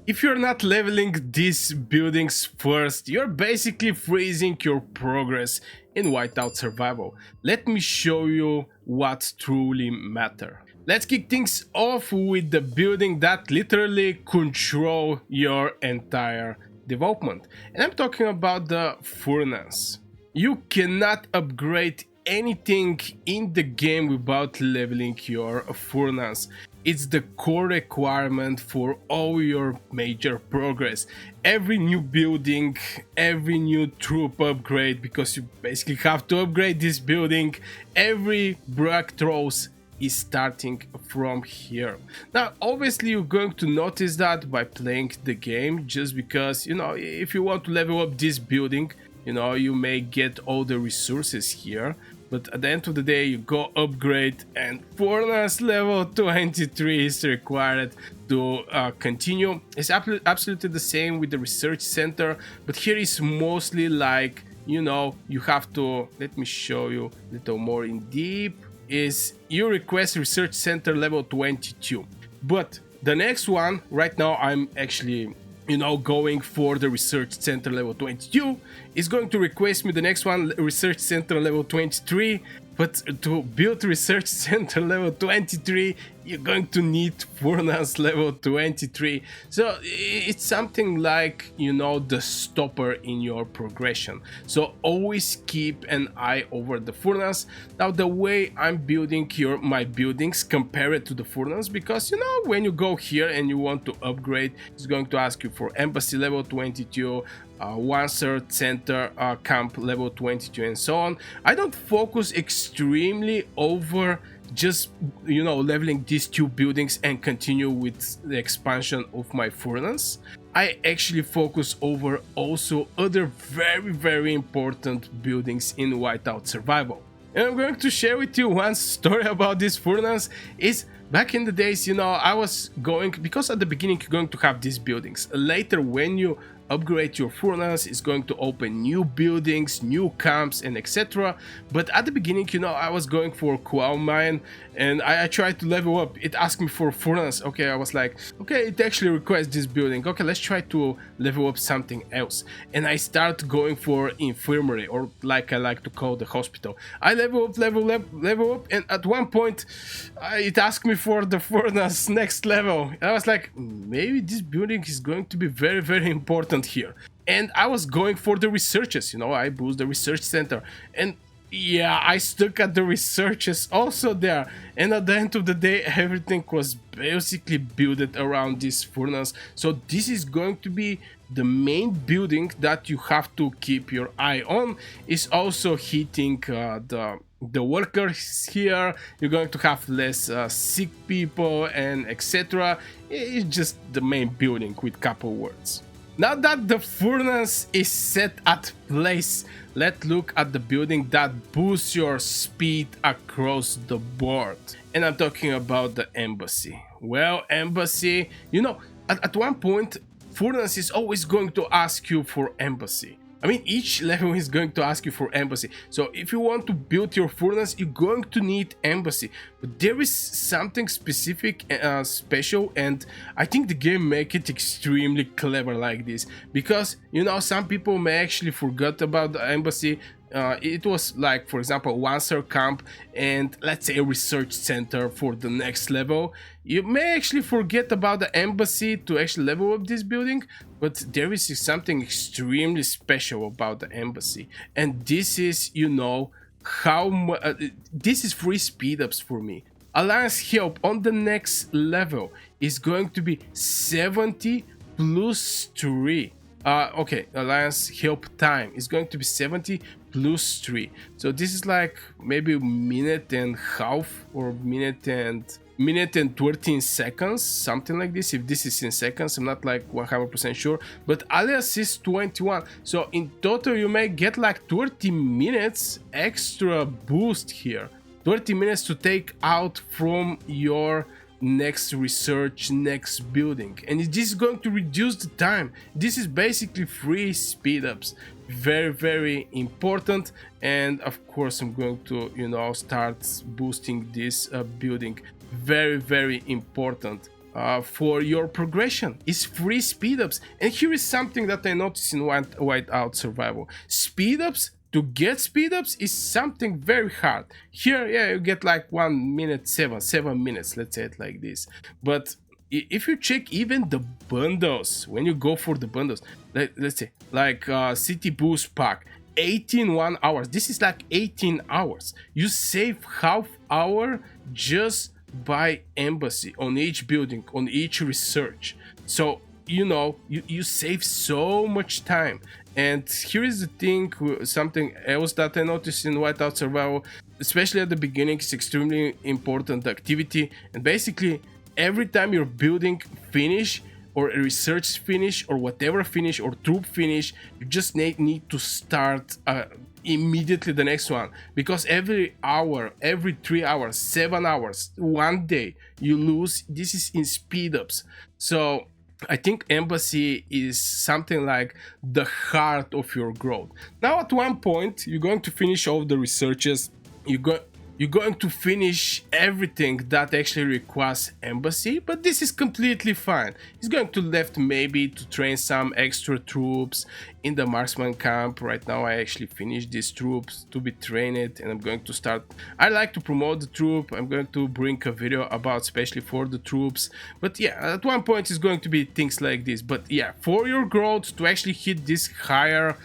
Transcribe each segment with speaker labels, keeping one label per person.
Speaker 1: If you're not leveling these buildings first, you're basically freezing your progress in Whiteout Survival. Let me show you what truly matters. Let's kick things off with the building that literally control your entire development. And I'm talking about the furnace. You cannot upgrade anything in the game without leveling your furnace. It's the core requirement for all your major progress. Every new building, every new troop upgrade, because you basically have to upgrade this building, every breakthroughs is starting from here. Now obviously you're going to notice that by playing the game, just because, you know, if you want to level up this building, you know, you may get all the resources here, but at the end of the day you go upgrade and furnace level 23 is required to continue. It's absolutely the same with the research center, but here is mostly like, you know, you have to, let me show you a little more in deep, is you request research center level 22, but the next one right now I'm actually, you know, going for the research center level 22 is going to request me the next one, research center level 23, but to build research center level 23 you're going to need furnace level 23. So it's something like, you know, the stopper in your progression. So always keep an eye over the furnace. Now the way I'm building here my buildings, compare it to the furnace, because, you know, when you go here and you want to upgrade, it's going to ask you for embassy level 22, 1/3 center camp level 22, and so on. I don't focus extremely over just, you know, leveling these two buildings and continue with the expansion of my furnace. I actually focus over also other very important buildings in Whiteout Survival. And I'm going to share with you one story about this furnace. Is back in the days, you know, I was going, because at the beginning you're going to have these buildings. Later when you upgrade your furnace, it's going to open new buildings, new camps, and etc. But at the beginning, you know, I was going for coal mine and I tried to level up. It asked me for furnace. Okay, I was like, okay, it actually requires this building. Okay, let's try to level up something else. And I start going for infirmary, or like I like to call the hospital. I level up, and at one point it asked me for the furnace next level. And I was like, maybe this building is going to be very important here. And I was going for the researches, you know, I boost the research center, and yeah, I stuck at the researches also there. And at the end of the day, everything was basically built around this furnace. So this is going to be the main building that you have to keep your eye on. Is also hitting the workers here. You're going to have less sick people and etc. It's just the main building with couple words. Now that the furnace is set at place, let's look at the building that boosts your speed across the board. And I'm talking about the embassy. Well, embassy, you know, at one point, furnace is always going to ask you for embassy. I mean, each level is going to ask you for embassy. So if you want to build your furnace, you're going to need embassy. But there is something specific, special, and I think the game make it extremely clever like this. Because, you know, some people may actually forget about the embassy. It was like, for example, 1/3 camp and let's say a research center for the next level. You may actually forget about the embassy to actually level up this building, but there is something extremely special about the embassy. And this is, you know, this is free speed ups for me. Alliance help on the next level is going to be 70 plus 3. Okay, alliance help time is going to be 70 plus 3. So this is like maybe a minute and half, or minute and 13 seconds, something like this. If this is in seconds, I'm not like 100% sure, but alias is 21. So in total you may get like 30 minutes extra boost here. 30 minutes to take out from your next research, next building, and this is going to reduce the time. This is basically free speed ups, very important. And of course I'm going to, you know, start boosting this building. Very important for your progression. It's free speed ups. And here is something that I noticed in Whiteout Survival. Speed ups, to get speed ups is something very hard. Here, yeah, you get like 1 minute 7 minutes, let's say it like this. But if you check even the bundles, when you go for the bundles, let's say like City Boost Pack, 1 hours. This is like 18 hours. You save half hour just by embassy on each building, on each research. So you know, you save so much time. And here is the thing, something else that I noticed in Whiteout Survival, especially at the beginning, it's extremely important activity. And basically every time your building finish, or a research finish, or whatever finish, or troop finish, you just need to start immediately the next one, because every hour, every 3 hours, 7 hours, 1 day you lose. This is in speed ups. So I think embassy is something like the heart of your growth. Now at one point you're going to finish all the researches, you're going to finish everything that actually requires embassy, but this is completely fine. It's going to left maybe to train some extra troops in the marksman camp. Right now I actually finished these troops to be trained, and I'm going to start. I like to promote the troop. I'm going to bring a video about especially for the troops. But yeah, at one point it's going to be things like this. But yeah, for your growth to actually hit this higher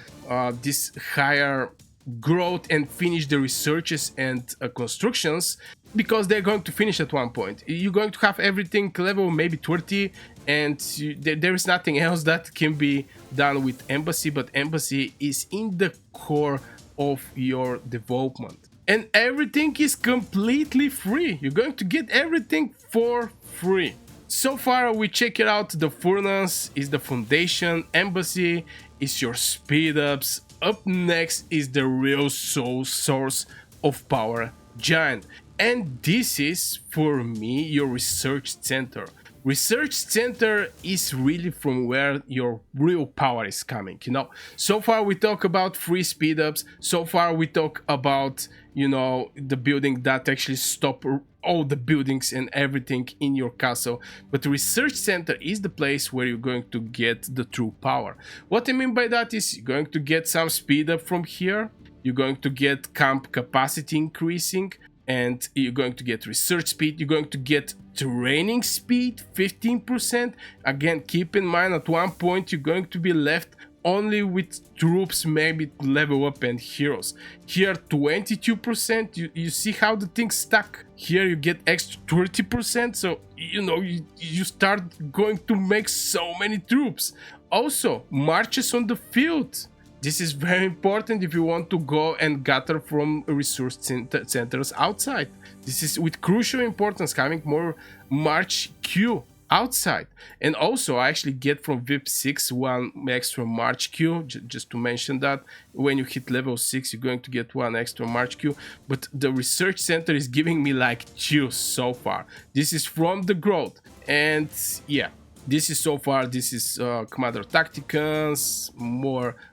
Speaker 1: growth and finish the researches and constructions, because they're going to finish at one point. You're going to have everything level maybe 30, and there is nothing else that can be done with embassy. But embassy is in the core of your development, and everything is completely free. You're going to get everything for free. So far we check it out. The furnace is the foundation, embassy is your speed ups. Up next is the real source of power, giant, and this is for me your research center. Research center is really from where your real power is coming, you know. So far we talk about free speed ups, so far we talk about, you know, the building that actually stop all the buildings and everything in your castle. But the research center is the place where you're going to get the true power. What I mean by that is you're going to get some speed up from here, you're going to get camp capacity increasing, and you're going to get research speed, you're going to get training speed 15%. Again, keep in mind at one point you're going to be left only with troops maybe to level up and heroes. Here 22%, you see how the things stack. Here you get extra 30%, so you know you start going to make so many troops. Also marches on the field. This is very important if you want to go and gather from resource centers outside. This is with crucial importance, having more march queue outside. And also I actually get from VIP 6 1 extra march queue, just to mention that when you hit level 6 you're going to get 1 extra march queue. But the research center is giving me like 2 so far. This is from the growth, and yeah, this is so far. This is Commander Tacticans,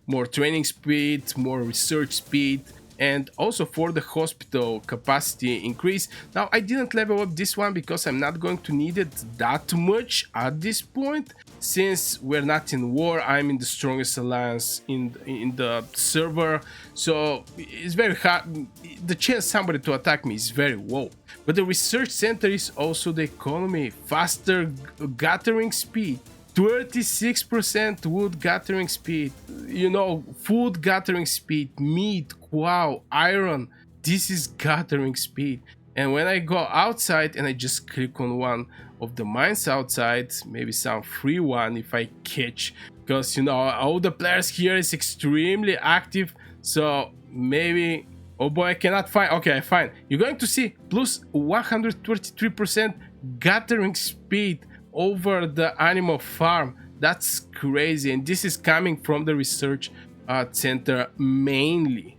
Speaker 1: more training speed, more research speed, and also for the hospital capacity increase. Now I didn't level up this one because I'm not going to need it that much at this point, since we're not in war. I'm in the strongest alliance in the server, so it's very hard. The chance somebody to attack me is very low. But the research center is also the economy, faster gathering speed, 36% wood gathering speed, you know, food gathering speed, meat, wow, iron. This is gathering speed. And when I go outside and I just click on one of the mines outside, maybe some free one if I catch, because you know all the players here is extremely active, so maybe. Oh boy, I cannot find. Okay, I find. You're going to see plus 123% gathering speed over the animal farm. That's crazy, and this is coming from the research center mainly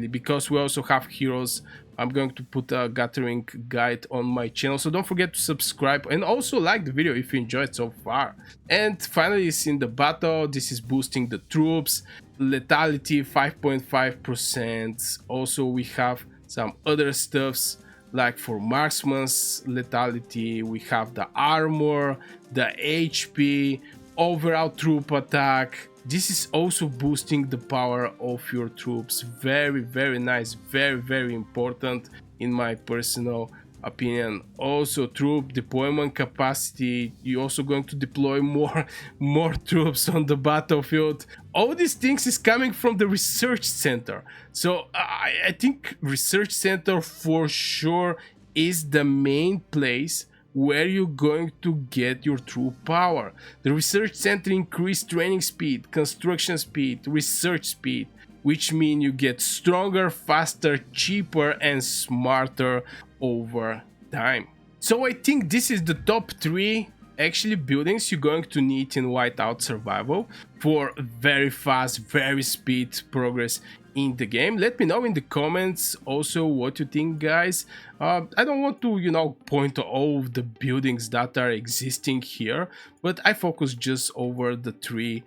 Speaker 1: because we also have heroes. I'm going to put a gathering guide on my channel, so don't forget to subscribe and also like the video if you enjoyed so far. And finally, it's in the battle. This is boosting the troops, lethality 5.5%. Also we have some other stuffs like for marksman's lethality, we have the armor, the HP, overall troop attack. This is also boosting the power of your troops. Very nice, very important in my personal opinion. Also troop deployment capacity, you're also going to deploy more troops on the battlefield. All these things is coming from the research center, so I think research center for sure is the main place where you're going to get your true power. The research center increased training speed, construction speed, research speed, which mean you get stronger, faster, cheaper, and smarter over time. So I think this is the top 3 actually buildings you're going to need in Whiteout Survival for very fast, very speed progress in the game. Let me know in the comments also what you think, guys. I don't want to, you know, point all of the buildings that are existing here, but I focus just over the 3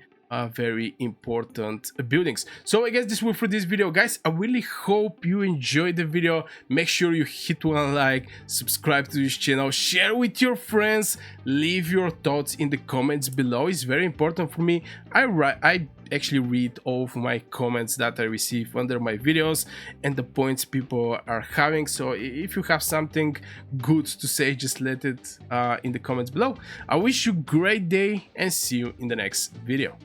Speaker 1: very important buildings. So I guess this will for this video, guys. I really hope you enjoyed the video. Make sure you hit one like, subscribe to this channel, share with your friends, leave your thoughts in the comments below. It's very important for me. I actually read all of my comments that I receive under my videos and the points people are having. So if you have something good to say, just let it in the comments below. I wish you a great day and see you in the next video.